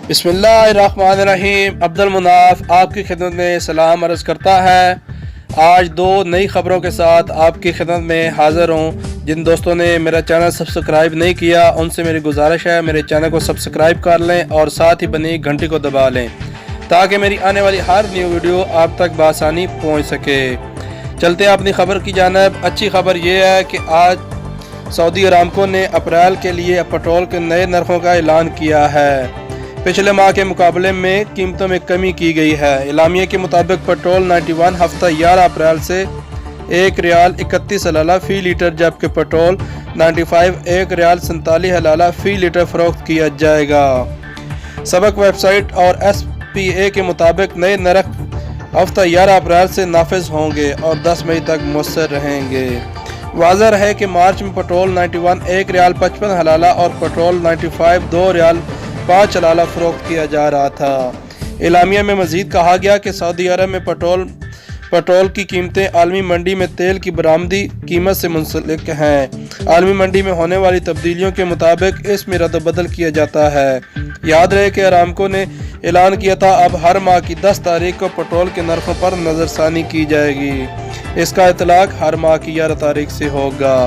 बिस्मिल्लाहिर्रहमानिर्रहीम। अब्दुल मुनाफ आपकी खिदमत में सलाम अर्ज़ करता है। आज दो नई ख़बरों के साथ आपकी खिदमत में हाज़िर हूँ। जिन दोस्तों ने मेरा चैनल सब्सक्राइब नहीं किया उनसे मेरी गुजारिश है मेरे चैनल को सब्सक्राइब कर लें और साथ ही बनी घंटी को दबा लें ताकि मेरी आने वाली हर न्यू वीडियो आप तक बआसानी पहुँच सके। चलते हैं अपनी ख़बर की जानिब। अच्छी खबर ये है कि आज सऊदी अरामको ने अप्रैल के लिए पेट्रोल के नए नरखों का ऐलान किया है। पिछले माह के मुकाबले में कीमतों में कमी की गई है। एलामिया के मुताबिक पेट्रोल 91 हफ्ता 11 अप्रैल से 1 रियाल 31 हलाला फ़ी लीटर, जबकि पेट्रोल 95 1 रियाल 47 हलाला फ़ी लीटर फ़रोख्त किया जाएगा। सबक वेबसाइट और SPA के मुताबिक नए नरख हफ्ता 11 अप्रैल से नाफिज होंगे और 10 मई तक मुयस्सर रहेंगे। वाज़ह रहे कि मार्च में पेट्रोल 91 1 रियाल 55 हलाला और पेट्रोल 95 2 रियाल 5 हलाला फ़रोख्त किया जा रहा था। एलामिया में मज़ीद कहा गया कि सऊदी अरब में पेट्रोल की कीमतें आलमी मंडी में तेल की बरामदी कीमत से मुंसलिक हैं। आलमी मंडी में होने वाली तब्दीलियों के मुताबिक इसमें रद्द-बदल किया जाता है। याद रहे कि अरामको ने ऐलान किया था अब हर माह की 10 तारीख को पेट्रोल के नरखों पर नज़रसानी की जाएगी। इसका इतलाक हर माह की 11 तारीख से होगा।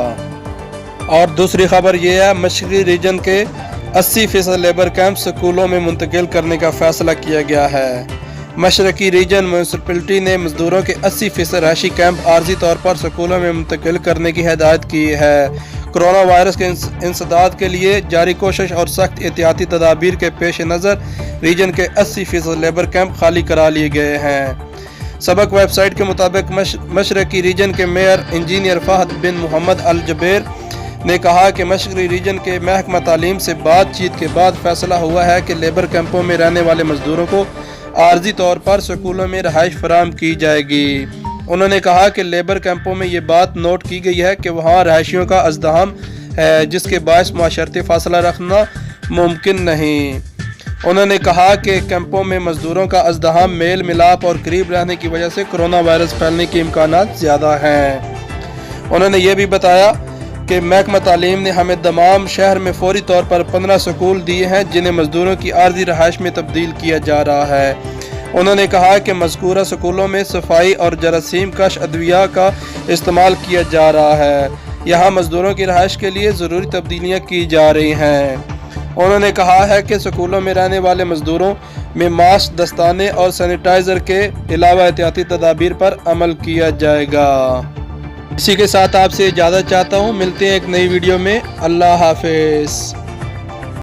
और दूसरी खबर यह है, मशरक़ी रीजन के 80% लेबर कैंप स्कूलों में मुंतकिल करने का फैसला किया गया है। मशरक़ी रीजन म्यूनसिपलिटी ने मजदूरों के 80% रहायशी कैंप आर्जी तौर पर स्कूलों में मुंतकिल करने की हिदायत की है। कोरोना वायरस के इंसदाद के लिए जारी कोशिश और सख्त एहतियाती तदाबीर के पेश नज़र रीजन के 80% लेबर कैंप खाली करा लिए गए हैं। सबक वेबसाइट के मुताबिक मशरक़ी रीजन के मेयर इंजीनियर फ़हद बिन मोहम्मद अल जबेर ने कहा कि मशरक़ी रीजन के महकमा तालीम से बातचीत के बाद फैसला हुआ है कि लेबर कैंपों में रहने वाले मजदूरों को आर्जी तौर पर स्कूलों में रहाइश फराहम की जाएगी। उन्होंने कहा कि लेबर कैंपों में ये बात नोट की गई है कि वहाँ रहायशियों का अज़दहाम है जिसके बायस माशरती फासला रखना मुमकिन नहीं। उन्होंने कहा कि कैंपों में मजदूरों का अज़दहाम मेल मिलाप और करीब रहने की वजह से कोरोना वायरस फैलने के इम्कानात ज़्यादा हैं। उन्होंने ये भी बताया कि महकमा तालीम ने हमें तमाम शहर में फौरी तौर पर 15 स्कूल दिए हैं जिन्हें मजदूरों की आर्जी रहाइश में तब्दील किया जा रहा है। उन्होंने कहा कि मज़कूरा स्कूलों में सफाई और जरासीम कश अद्विया का इस्तेमाल किया जा रहा है। यहाँ मजदूरों की रहाइश के लिए ज़रूरी तब्दीलियाँ की जा रही हैं। उन्होंने कहा है कि स्कूलों में रहने वाले मजदूरों में मास्क, दस्ताने और सैनिटाइज़र के अलावा एहतियाती तदाबीर पर अमल किया जाएगा। इसी के साथ आपसे इजाज़त चाहता हूँ। मिलते हैं एक नई वीडियो में। अल्लाह हाफिज़।